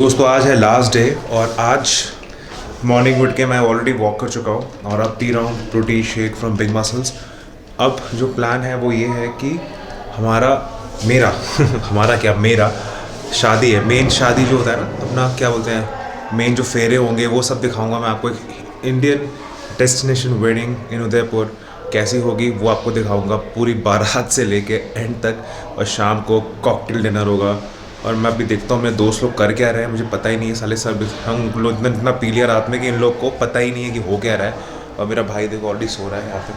दोस्तों आज है लास्ट डे और आज मॉर्निंग उठ के मैं ऑलरेडी वॉक कर चुका हूँ और अब पी रहा हूँ protein shake from big muscles. अब जो प्लान है वो ये है कि मेरा शादी है। मेन शादी जो होता है ना अपना क्या बोलते हैं, मेन जो फेरे होंगे वो सब दिखाऊंगा मैं आपको। एक Indian destination wedding in Udaipur कैसी होगी वो आपको दिखाऊंगा, पूरी बारात से लेके एंड तक। और शाम को कॉकटेल डिनर होगा और मैं अभी देखता हूँ मेरे दोस्त लोग कर क्या रहे हैं, मुझे पता ही नहीं है। साले सब हम लोग इतना पी लिया रात में कि इन लोग को पता ही नहीं है कि हो क्या रहा है। और मेरा भाई देखो ऑलरेडी सो रहा है यहाँ पे,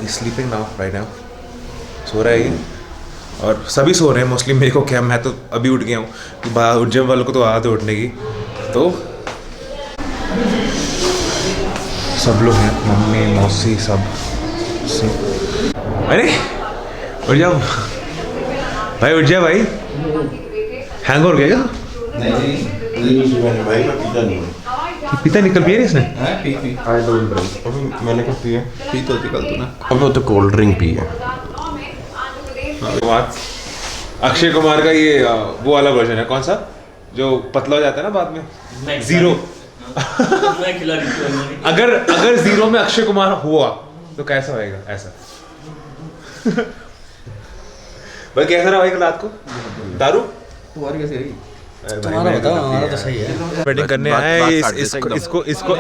स्लीपिंग नाउ राइट नाउ, सो रहा है ये। और सभी सो रहे हैं मोस्टली, मेरे को क्या, मैं तो अभी उठ गया हूँ कि बाहर उठ जाने वालों को तो आदत है उठने की। तो सब लोग हैं, मम्मी मौसी सब। अरे उठ जाओ भाई, उठ जा भाई। हैंग हो गया क्या? नहीं भाई मैं पीता नहीं हूँ। पीता निकल पिया इसने? I don't drink. अभी मैंने कब पिया? पी तो निकल तू ना। अब वो तो कोल्ड ड्रिंक पी है। अक्षय कुमार का ये वो वाला वर्जन है, कौन सा जो पतला हो जाता है ना बाद में, जीरो। अगर जीरो में अक्षय कुमार हुआ तो कैसा होएगा ऐसा। भाई कैसा रहा भाई कल रात को? दारू तुम्हारी कैसी रही? तुम्हारा बताओ, हमारा तो सही है। वेडिंग करने आए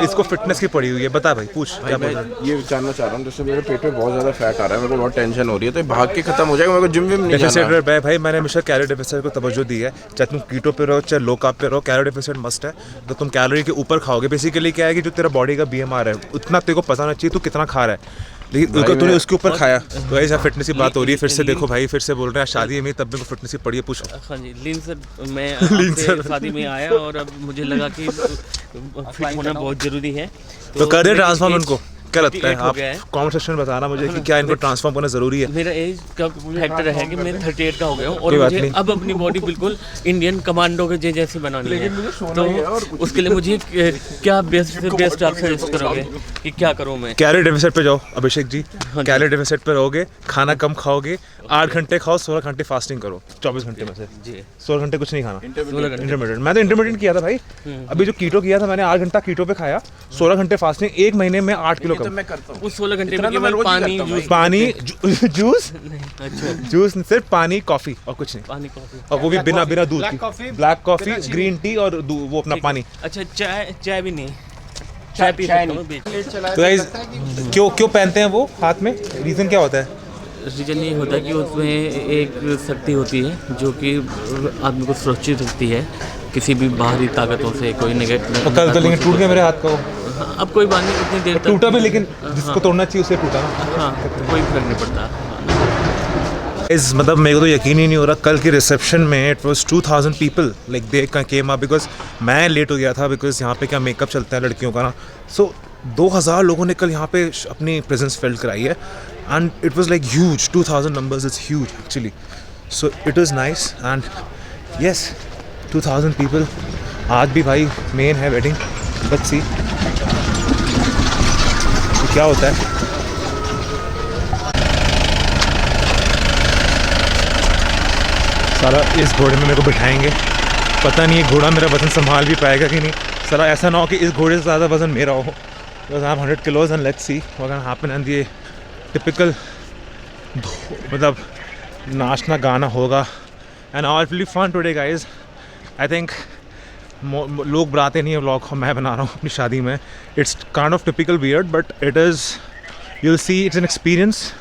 इसको फिटनेस की पड़ी हुई है। बता भाई, पूछ क्या बोल रहा है। ये जानना चाह रहा हूँ, जैसे मेरे पेट में बहुत ज़्यादा फैट आ रहा है, मेरे को बहुत टेंशन हो रही है, तो ये भाग के खत्म हो जाएगा। मेरे को जिम विम नहीं जाना भाई मैंने हमेशा कैलोरी डेफिसिट को तवज्जो दी है। चाहे तुम कीटो पे रहो चाहे लो कार्ब पे रहो, कैलोरी डेफिसिट मस्ट है। तो तुम कैलोरी के ऊपर खाओगे। बेसिकली क्या है कि जो तेरा बॉडी का BMR है उतना तेरे को पता होना चाहिए तू कितना खा रहा है, लेकिन तूने उसके ऊपर खाया। तो ऐसा फिटनेस की बात हो रही है फिर से। देखो भाई फिर से बोल रहे हैं, शादी में तब भी फिटनेस की पड़ी है, पूछो। हाँ जी, लीन सर, मैं आपसे शादी में आया और अब मुझे लगा कि फिट होना बहुत ज़रूरी है। तो कर दे ट्रांसफॉर्म उनको। क्या लगता है 38 हो आप गया है। कमेंट सेक्शन में बताना मुझे कि क्या इनको ट्रांसफॉर्म होना ज़रूरी है। मेरा एज का फैक्टर है कि मैं 38 का हो गया हूँ और कोई बात मुझे नहीं। अब अपनी बॉडी बिल्कुल इंडियन कमांडो के जैसी बनानी है। तो उसके लिए मुझे क्या बेस्ट से बेस्ट आप सजेस्ट करोगे कि क्या करूँ मैं? कैलोरी डेफिसिट पे जाओ अभिषेक जी। कैलोरी डेफिसिट पे रहोगे, खाना कम खाओगे, 8 घंटे खाओ, 16 घंटे फास्टिंग करो 24 घंटे में से। जी 16 घंटे कुछ नहीं खाना। 16 घंटे। इंटरमीडिएट मैं तो इंटरमीडिएट किया था भाई। अभी जो कीटो किया था मैंने 8 घंटा कीटो पे खाया, 16 घंटे फास्टिंग, 1 महीने में 8 किलो कम। मैं करता हूँ। उस 16 घंटे में केवल पानी जूस अच्छा जूस सिर्फ पानी कॉफी और कुछ नहीं। पानी कॉफी और वो भी बिना दूध की। ब्लैक कॉफी, ग्रीन टी और वो अपना पानी। अच्छा चाय भी नहीं? चाय पी सकता हूँ बीच। तो गाइस क्यों पहनते हैं वो हाथ में, रीजन क्या होता है? रीजन ये होता है कि उसमें एक शक्ति होती है जो कि आदमी को सुरक्षित रखती है किसी भी बाहरी ताकतों से। कोई नेगेटिव कल तो लेकिन टूट गया मेरे हाथ का वो। अब कोई बात नहीं, उतनी देर तक टूटा भी, लेकिन जिसको तोड़ना चाहिए उसे टूटा ना। हाँ, कोई फर्क नहीं पड़ता। इस मतलब मेरे को तो यकीन ही नहीं हो रहा। कल की रिसेप्शन में it was 2000 people like they came up, because मैं लेट हो गया था, बिकॉज यहाँ पे क्या मेकअप चलता है लड़कियों का ना। सो 2000 लोगों ने कल यहाँ पे अपनी प्रेजेंस फील कराई है and it was like huge. 2000 numbers is huge actually. So it was nice and yes 2000 people. आज भी भाई मेन है वेडिंग, लेट्स सी क्या होता है। सारा इस घोड़े में मेरे को बिठाएंगे, पता नहीं ये घोड़ा मेरा वजन संभाल भी पाएगा कि नहीं। सारा ऐसा ना हो कि इस घोड़े से ज़्यादा वजन मेरा हो। Because I am 100 kilos and let's see what can happen. And ये टिपिकल मतलब नाचना गाना होगा and all will be fun today guys. I think लोग बनाते नहीं है व्लॉग, मैं बना रहा हूँ अपनी शादी में। It's kind of typical weird but it is, you will see it's an experience,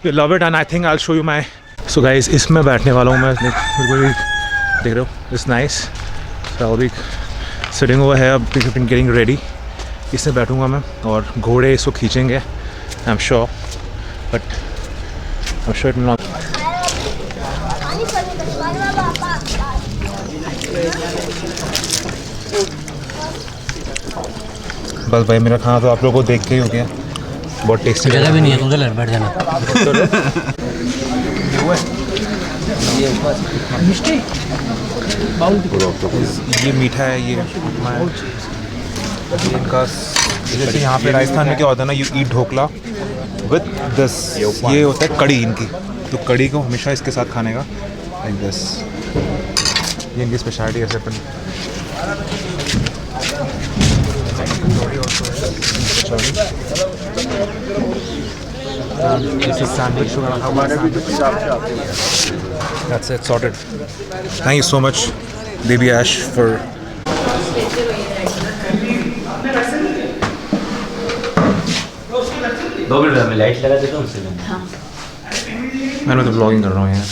you love it and I think I will show you my. So guys इसमें बैठने वाला हूँ मैं, बिल्कुल भी देख रहे हो, इट्स नाइस। सो भी सिटिंग ओवर है, अब गेटिंग रेडी। इसमें बैठूंगा मैं और घोड़े इसको खींचेंगे, I am sure, but I am sure it will not. बस भाई मेरा खाना तो आप लोगों को देख के ही हो गया, बहुत टेस्टी जगह भी नहीं है, उधर बैठ जाना। ये मीठा है, ये इनका जैसे यहाँ पे राजस्थान में क्या होता है ना, you eat dhokla with this, ये होता है कड़ी इनकी। तो कड़ी को हमेशा इसके साथ खाने का लाइक दिस, ये इनकी स्पेशलिटी है। This is sandwich. That's it, sorted. Thank you so much, Baby Ash, for. 2 minute में लाइट लगा देता हूँ उससे मैं तो ब्लॉगिंग कर रहा हूँ यार.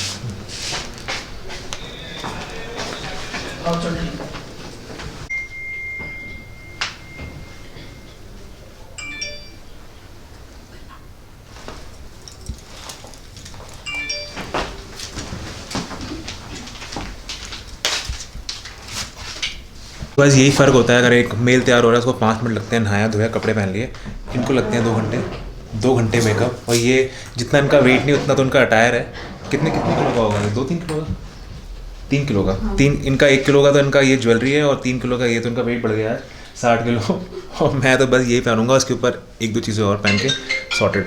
बस यही फ़र्क होता है. अगर एक मेल तैयार हो रहा है उसको 5 मिनट लगते हैं, नहाया धोया कपड़े पहन लिए. इनको लगते हैं 2 घंटे मेकअप. और ये जितना इनका वेट नहीं उतना तो उनका अटायर है. कितने किलो का होगा? 2-3 किलो का, 3 किलो का. 3 इनका 1 किलो का तो इनका ये ज्वेलरी है और 3 किलो का ये. तो इनका वेट बढ़ गया है 60 किलो. और मैं तो बस यही पहनूंगा, उसके ऊपर 1-2 चीज़ें और पहन के सॉर्टेड.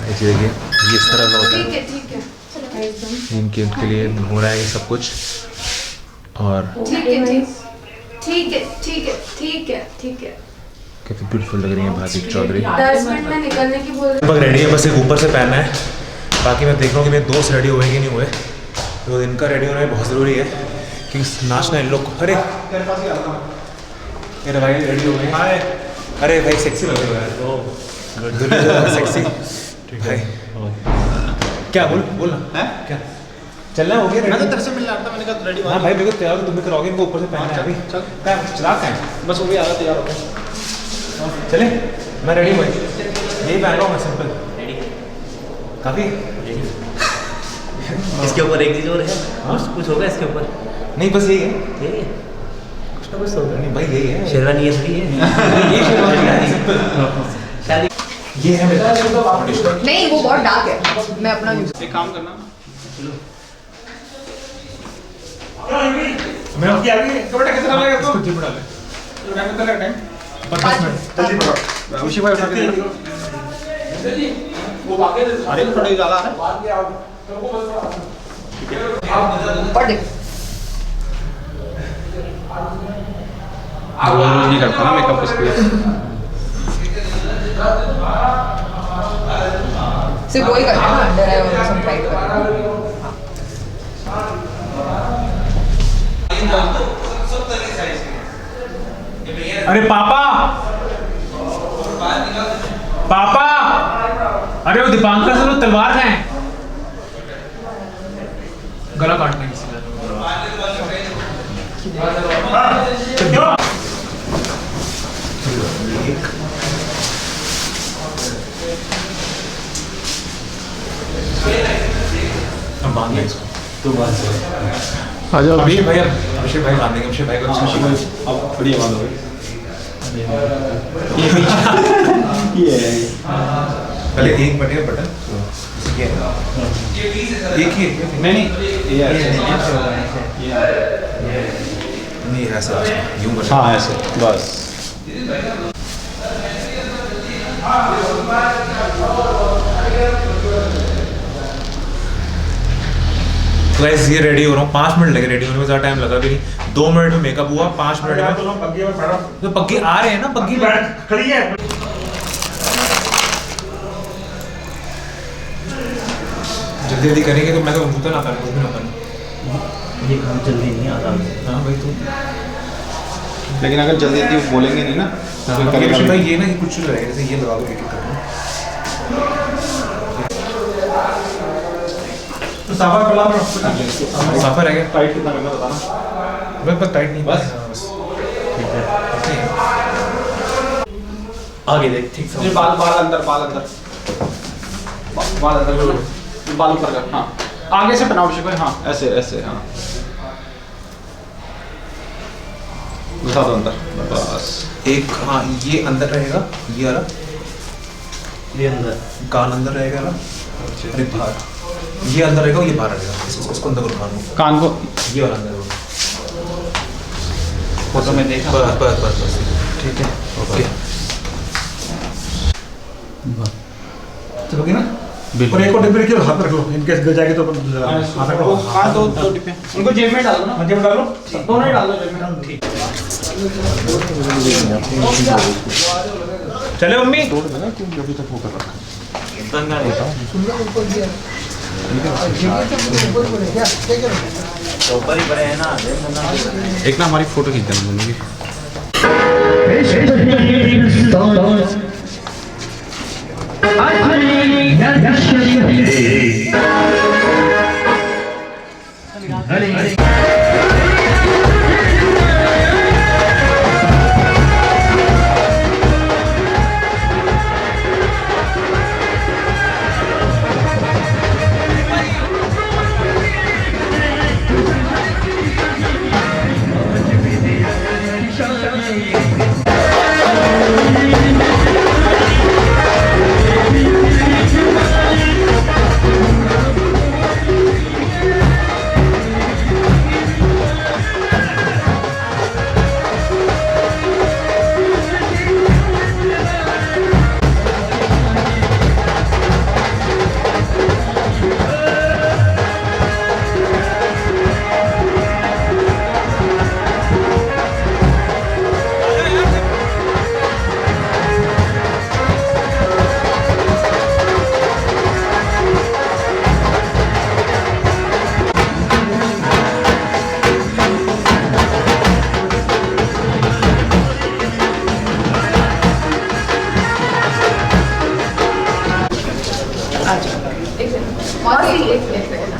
देखिए ये इस तरह का होता है. इनके लिए हो रहा है ये सब कुछ. और ठीक है काफ़ी ब्यूटीफुल लग रही है भारती चौधरी. 10 मिनट में निकलने की बोल लगभग रेडी है, बस एक ऊपर से पहनना है. बाकी मैं देख रहा हूँ कि मेरे दोस्त रेडी हुए कि नहीं हुए. तो इनका रेडी होना बहुत ज़रूरी है क्योंकि नाचना इन लोग को. अरे मेरे भाई रेडी हो गए. अरे भाई सेक्सी लग रहे हो यार. सेक्सी भाई. क्या बोल ना क्या चलना हो गया? मैं तो तेरे से मिलने आता, मैंने कहा रेडी. हाँ भाई मेरे को तैयार हो, तुम भी कराओगे. इनको ऊपर से पहनना है अभी. चल क्या चला है बस वो भी आ रहा तैयार हो गया. चले. मैं रेडी हूँ, यही पहन रहा हूँ मैं. सिंपल काफ़ी. इसके ऊपर एक चीज़ और है. हाँ? कुछ होगा इसके ऊपर? नहीं बस यही है. ये कुछ ना कुछ तो होगा. नहीं भाई यही है. शेरवानी ये थोड़ी है. ये शेरवानी है सिंपल. शादी ये है मेरा. नहीं वो बहुत डार्क है, मैं अपना यूज. एक काम करना, मैं आपकी आगे कपड़ा कितना लगेगा तो जिम डाले. टाइम कितना टाइम? 50 मिनट. जल्दी पकड़ो. उसी भाई उठा के दे. वो बाकी अरे थोड़ा ज़्यादा आ रहा है. पढ़ दे. रोज नहीं करता ना मेकअप इस पे. सिर्फ वही करना है, अंडर है और सब टाइट करना. अरे पापा पापा. अरे वो दीपांकर से वो तलवार है, गला काटना है किसी का. अब बांध इसको. तो बात है. आ जाओ अभी. अभिषेक भाई बांधेंगे. अभिषेक भाई को अब बढ़िया बात हो गई. पहले एक बटन एक ही नहीं नहीं ऐसा यूं बटन. हाँ ऐसे बस. तो गाइस ये रेडी हो रहा हूँ. 5 मिनट लगे रेडी होने में, ज़्यादा टाइम लगा भी नहीं. 2 मिनट में मेकअप हुआ, 5 मिनट में तो पग्गी आ रहे हैं ना. पग्गी खड़ी है. जल्दी जल्दी करेंगे तो मैं तो जूता ना पहनूं, कुछ भी ना पहनूं. ये काम जल्दी नहीं आता. हाँ भाई तुम. लेकिन अगर जल्दी जल्दी बोलेंगे नहीं ना तो करेगा भाई नहीं. ये ना कि कुछ रहेगा. जैसे ये लगा दो, एक एक करके. तो साफा साफा रह गया. टाइट कितना करना बताना. बस टाइट नहीं. बस. आगे देख ठीक ये बाल अंदर बाल अंदर बाल ऊपर कर. हाँ आगे से पहनाओ अभिषेक भाई. हाँ ऐसे ऐसे. हाँ घुसा दो अंदर बस. एक हाँ ये अंदर रहेगा, ये वाला ये अंदर कान अंदर रहेगा ना. अरे बाहर ये अंदर रहेगा, ये बाहर रहेगा. इसको अंदर को मानो. कान को ये वाला अंदर होगा. फोटो में देखा. बस ठीक है. ओके चलोगे ना. बिल्कुल। और एक और डिब्बे रखिए, हाथ में रख लो, इनकेस गिर जाएगी तो अपन हाथ रख लो। हाँ, दो डिब्बे उनको जेब में डालो ना। हाँ, जेब में डालो। दोनों ही डाल दो जेब में। ठीक। चले मम्मी। एक ना हमारी फोटो खींच देना दोनों की।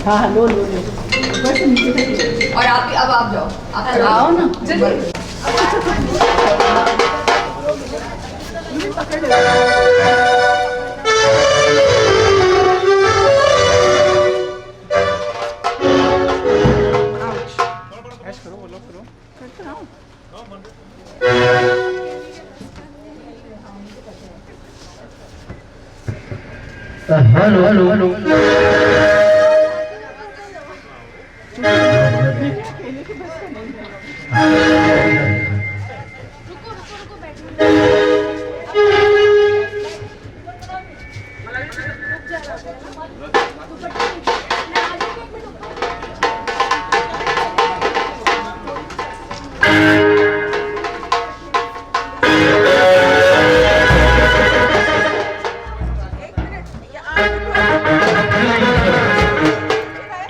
हाँ लो लो लो। और आप अब आप जाओ, आप आओ ना जल्दी। हेलो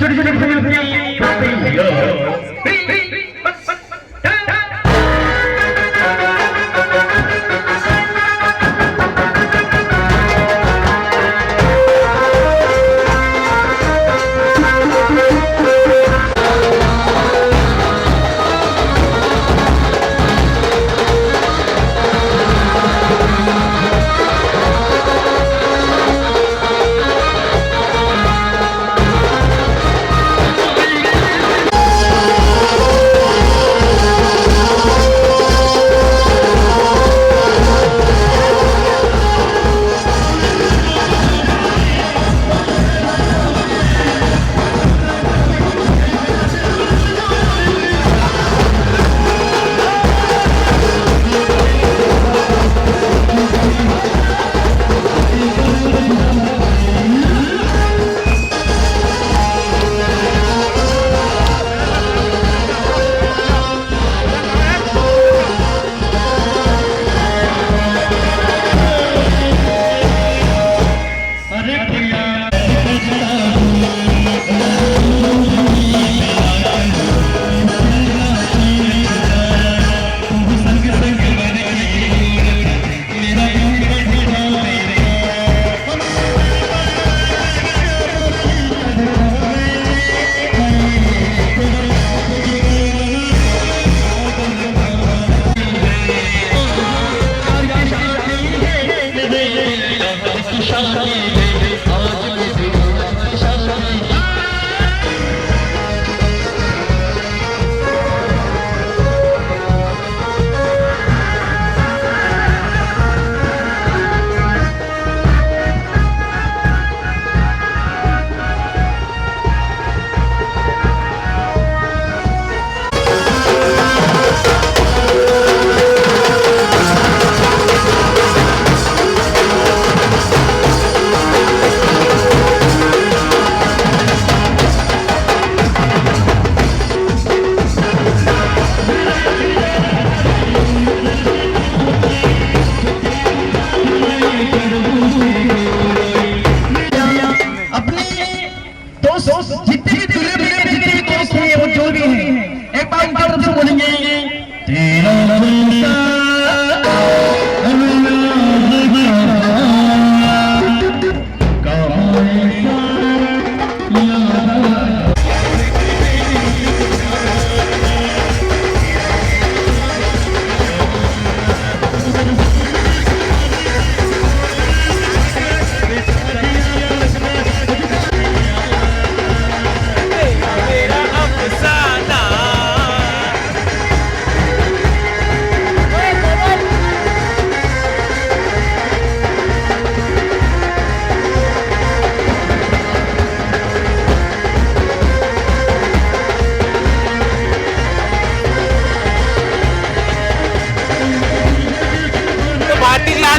छोटी छोटी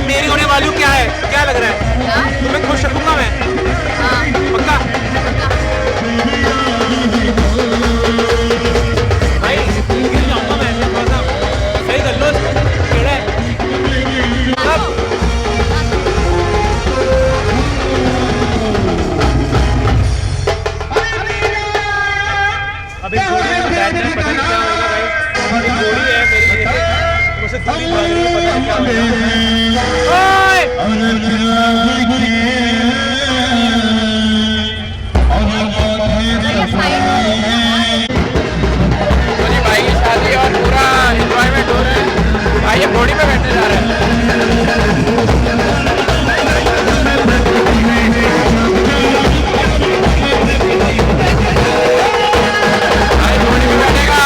मेरी होने वाली हूँ, क्या है, क्या लग रहा है? तुम्हें खुश रखूंगा मैं, पक्का? भाई गिर जाऊंगा मैं, थोड़ा सा सही कर लो, टेढ़ा है। अब अब इस घोड़ी में बैठना है, पता नहीं क्या होगा भाई। एक घोड़ी है मेरी लिए, मुझसे दूरी भाग रही है, पता नहीं क्या होगा। भाई की शादी और पूरा एंजॉयमेंट हो रहा है। भाई ये घोड़ी पे बैठने जा रहे हैं। भाई घोड़ी पे बैठेगा।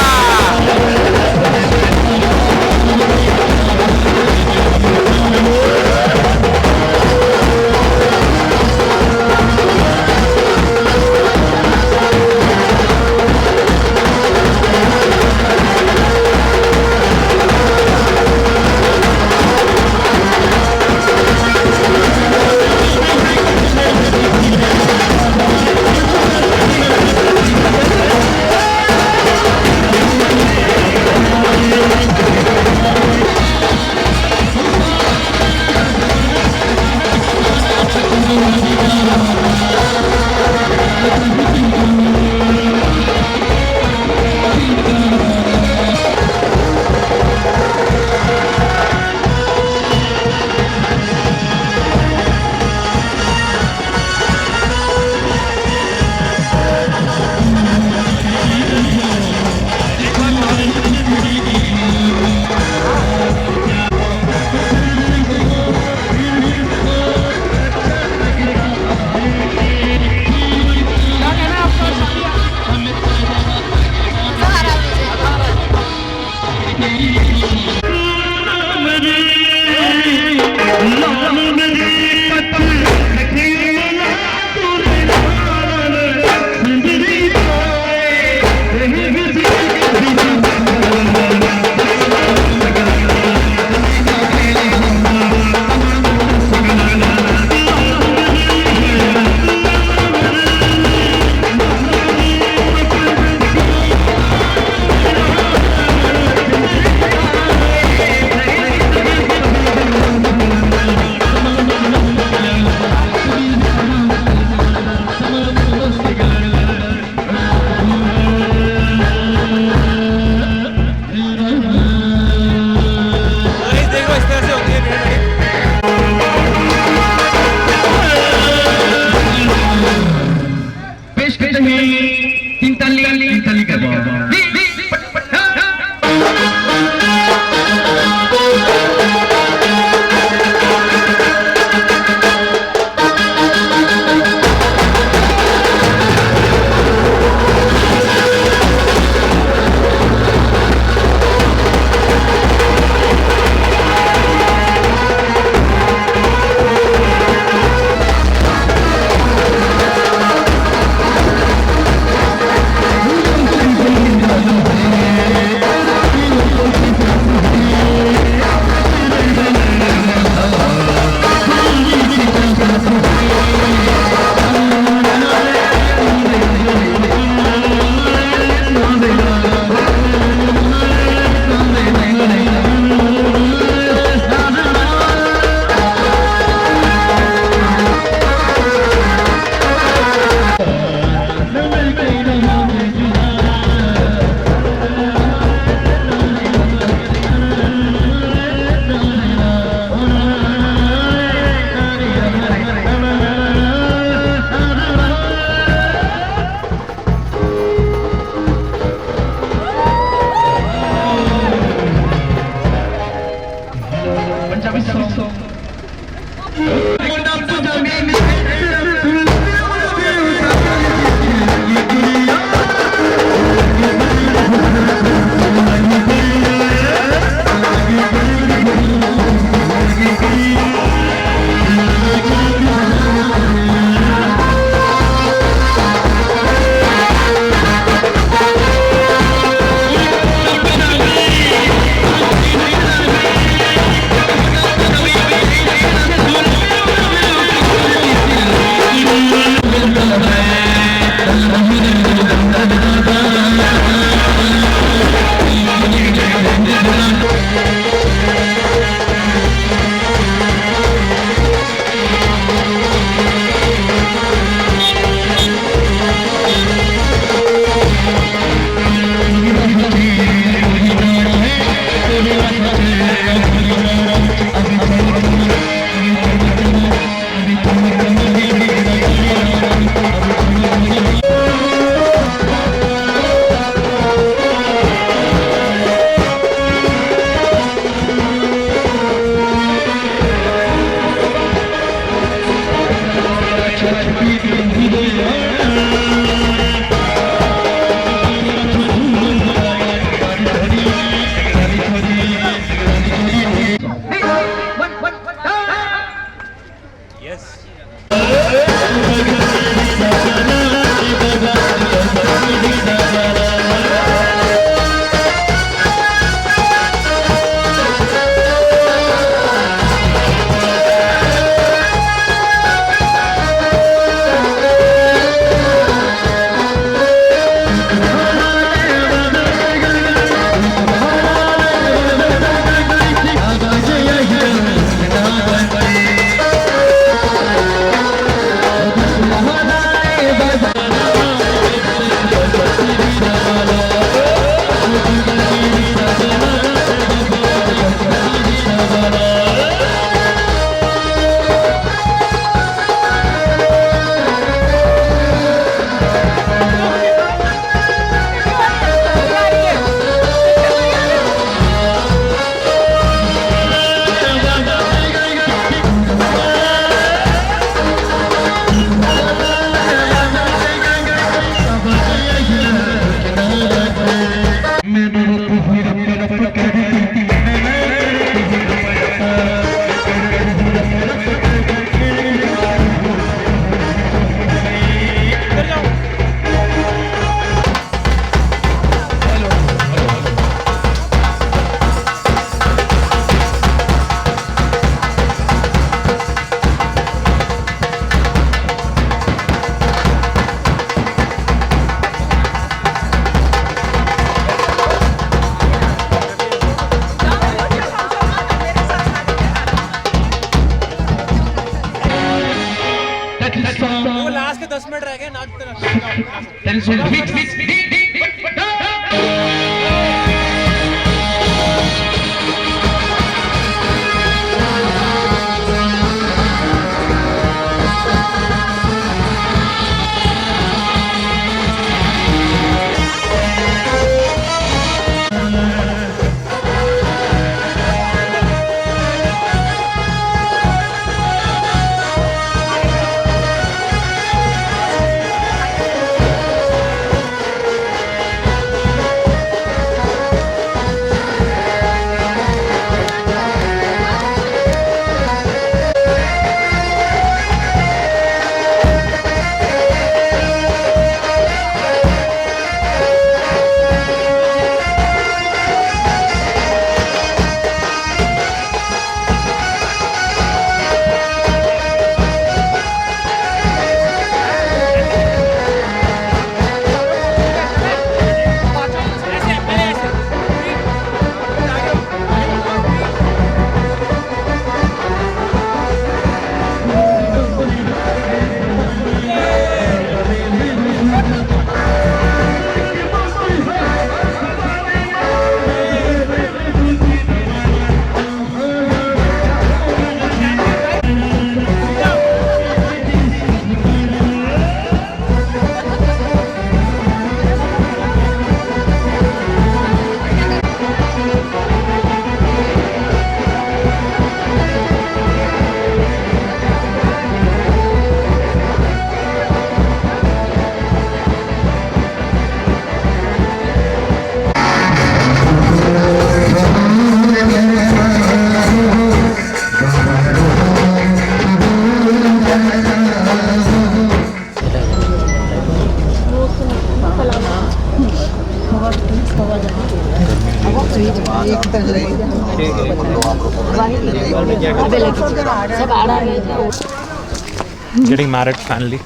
Getting married finally.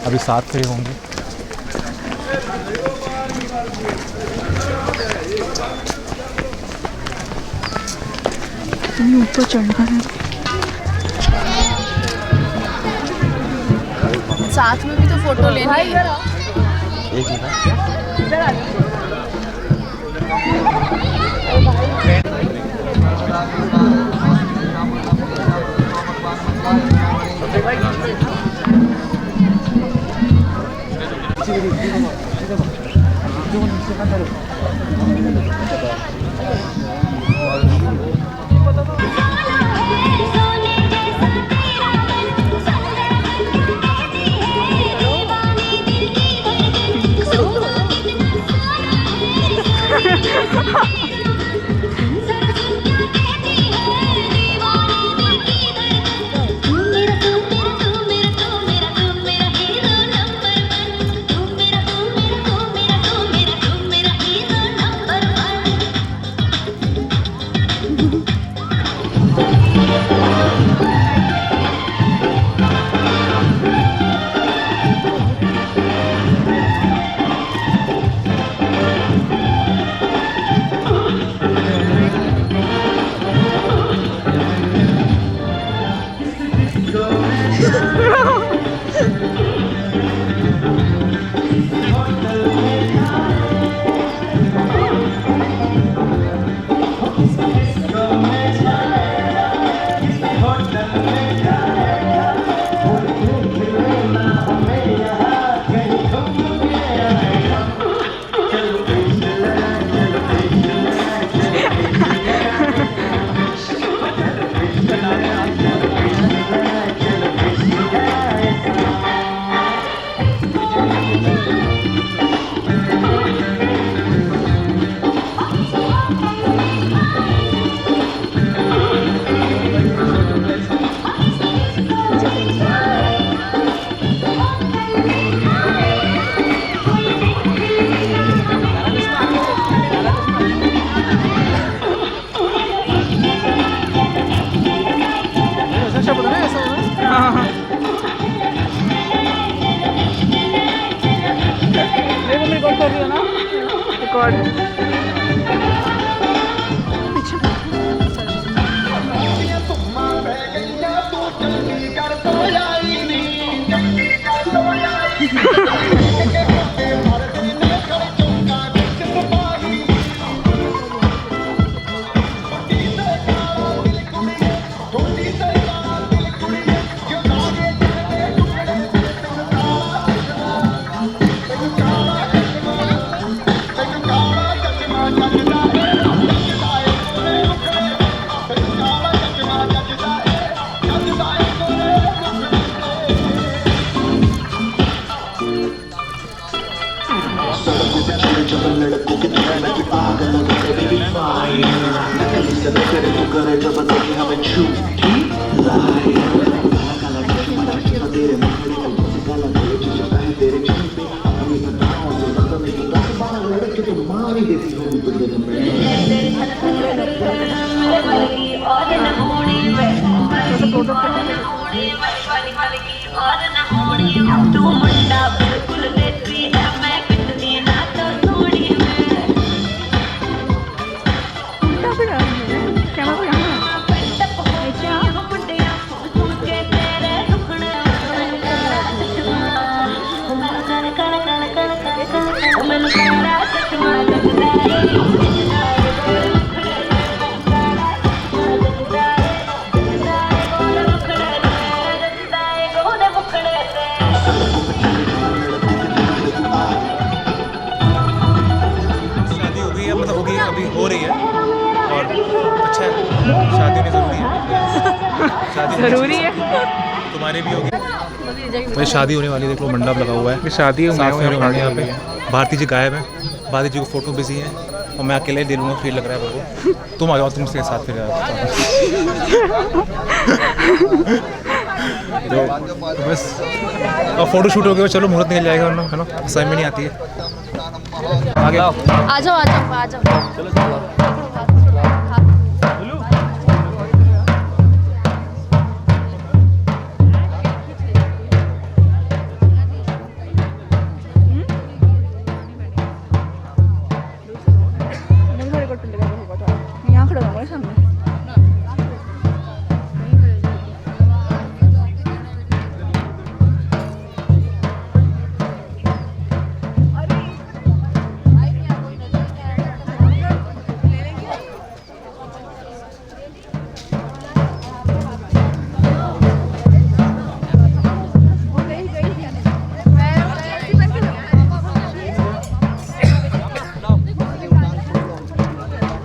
अभी साथ से ही होंगे। ऊपर चढ़ना है। साथ में भी तो फोटो लेना है। रिकॉर्ड जरूरी है तुम्हारे भी होगी भाई, शादी होने वाली है, देख लो मंडप लगा हुआ है, शादी यहाँ पे। भारती जी गायब है, भारती जी को फोटो बिजी है और मैं अकेले दे लूँगा, फील लग रहा है मेरे को। तुम आ जाओ, तुम उसके साथ फिर तो बस और फोटो शूट हो गया, चलो मुहूर्त निकल जाएगा वरना, है ना, समझ में नहीं आती है। आगे आ जाओ आ जाओ आ जाओ। चलो यहाँ खड़ा हुआ है सामने।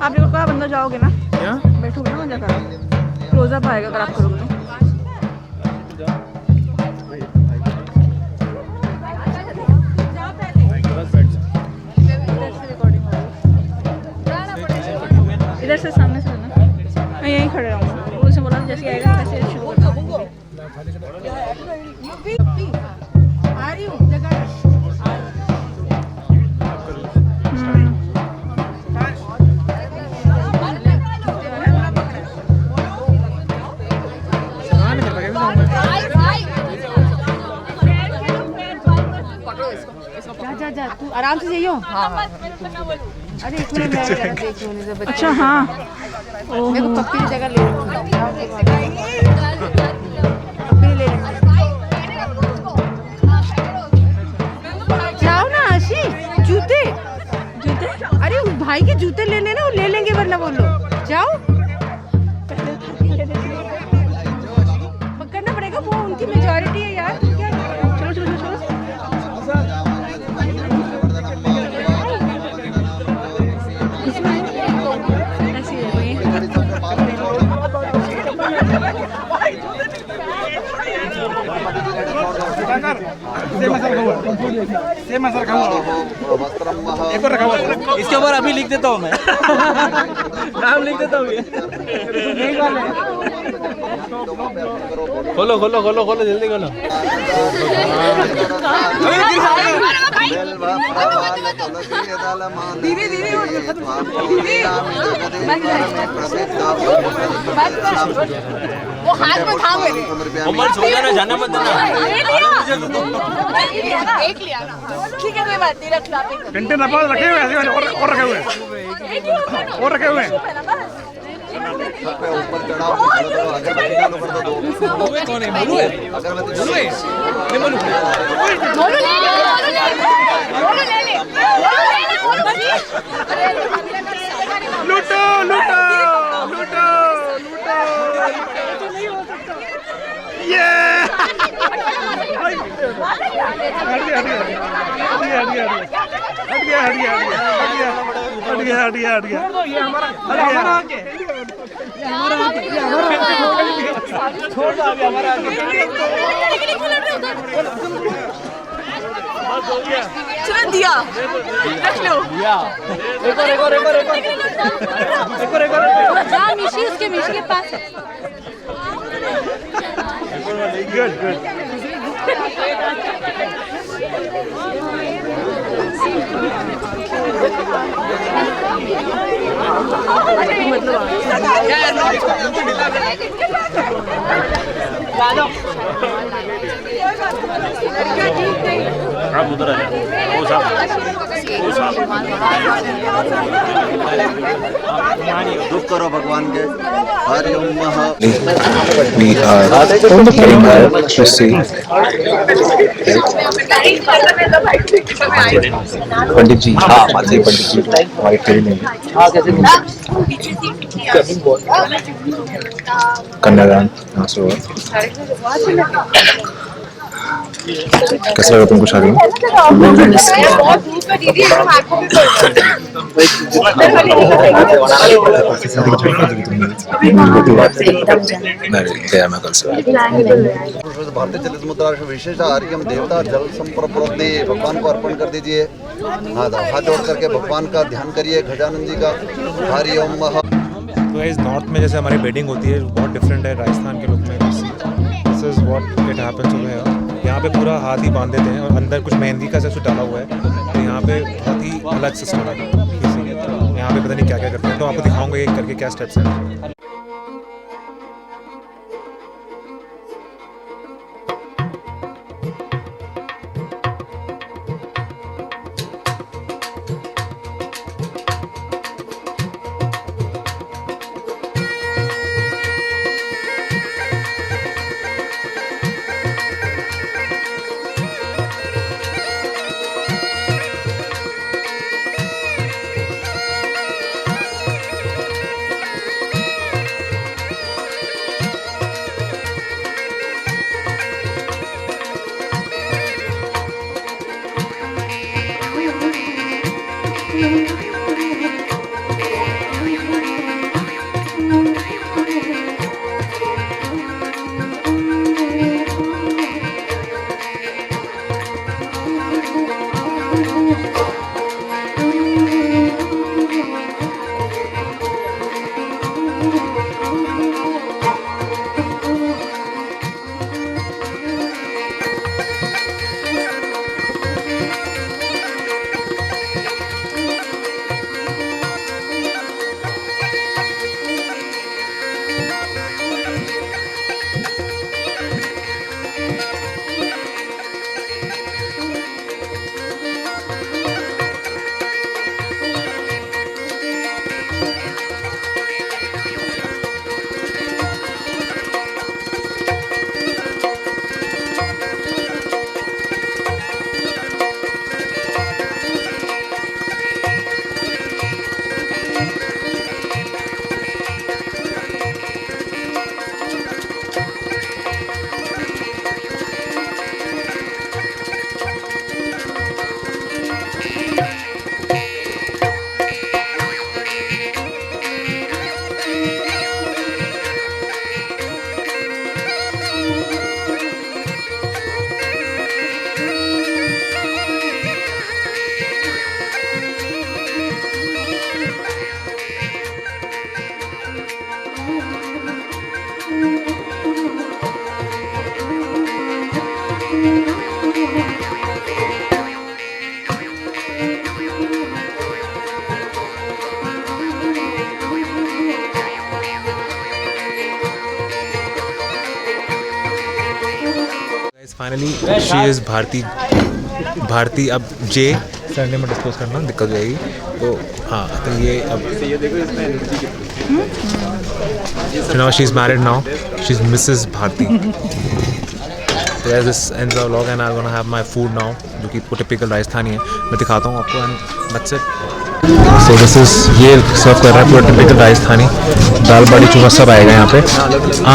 आप लोग का बंदा जाओगे ना, क्या बैठोगे ना, मजा करो, क्लोजअप आएगा अगर आप करोगे तो। इधर से सामने से ना, मैं यहीं खड़े रहूँगा, उनसे बोला जैसे आएगा वैसे शुरू करना। आ रही हूँ जगह। जा तू आराम से जाइयो। हाँ हाँ। अरे एक मिनट मैं जरा देख लूं जब। अच्छा हाँ, मेरे को पप्पी की जगह ले पप्पी ले जाओ ना। आशी जूते जूते, अरे उस भाई के जूते लेने ना, वो ले लेंगे वरना वो लोग। जाओ पकड़ना पड़ेगा, वो उनकी मेजॉरिटी है यार। क्या चलो चलो चलो इसके ऊपर अभी लिख देता हूँ मैं, नाम लिख देता हूँ। खोलो खोलो खोलो खोलो जल्दी खोलो। वो हाथ में था मेरे। उमर छोड़ना ना, जाना मत देना। एक लिया ना, ठीक है कोई बात नहीं, रख लो आप। घंटे रखे हुए ऐसे और रखे हुए और रखे हुए ऊपर चढ़ाओ, अगरबत्ती चालू कर दो। कौन है? बोलू है? बोलू है? ये बोलू। बोलू ले ले, बोलू ले ले, लूटो लूटो लूटो लूटो। ये चलो दिया रख लो हाँ मिशी उसके मिशी के पास है आप उधर आ दुख करो भगवान के हरि ओम महा We are heading out to see पंडित जी। हाँ माता पंडित जी वाइट करी नहीं कन्यादान कैसा लगा तुमको शादी में? भारतीय चलित मुद्रा विशेष आर्यम देवता जल संप्रप्रोक्ति भगवान को अर्पण कर दीजिए। हाथ जोड़ करके भगवान का ध्यान करिए गजानन जी का हरि ओम महा। तो इस नॉर्थ में जैसे हमारी वेडिंग होती है बहुत डिफरेंट है राजस्थान के लुक में। This is what it happens over here. यहाँ पे पूरा हाथ ही बांध देते हैं और अंदर कुछ मेहंदी का सब डाला हुआ है। तो यहाँ पे बहुत ही अलग सिस्टम है। यहाँ पे पता नहीं क्या क्या करते हैं, तो आपको दिखाऊंगा एक करके क्या स्टेप्स हैं। Finally she is Bharti. अब जे सरने में डिस्पोज करना दिक्कत हो जाएगी। तो हाँ तो ये अब now she is married, now she is Mrs Bharti. So as this ends our vlog and I'm gonna have my food now, जो कि टिपिकल राजस्थानी है। मैं दिखाता हूँ आपको and that's it. So this is ये सर्व कर रहा है पूरा टिपिकल राजस्थानी, दाल बाटी चूरमा सब आएगा यहाँ पे।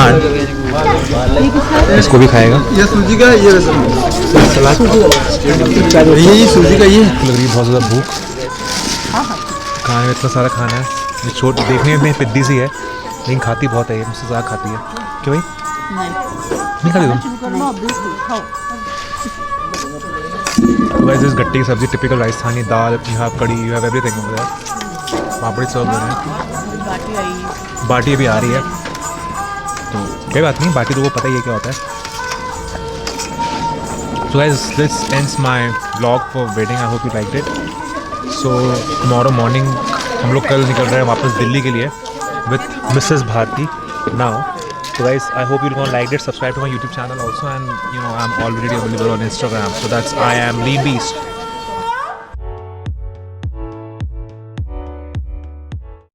and इसको भी खाएगा। ये सूजी का ये सलाद ये सूजी का ये लग रही है बहुत ज़्यादा भूख। खाने में इतना सारा खाना है, ये छोट देखने में पिद्दी सी है लेकिन खाती बहुत है, ये मुझसे ज़्यादा खाती है। क्यों भाई नहीं खाती तुम? वैसे इस गट्टी की सब्ज़ी typical Rajasthani dal, you have kadhi, you have everything over there. पापड़ी सर्व हो रहे हैं, बाटी अभी आ रही है तो कोई बात नहीं, बाटी तो वो पता ही है क्या होता है। So guys, this ends my vlog for wedding. I hope you liked it. So tomorrow morning हम लोग कल निकल रहे हैं वापस दिल्ली के लिए with Mrs. Bharti now. So guys, I hope you're gonna like it. Subscribe to my YouTube channel also, and you know I'm already available on Instagram. So that's I am Lean Beast.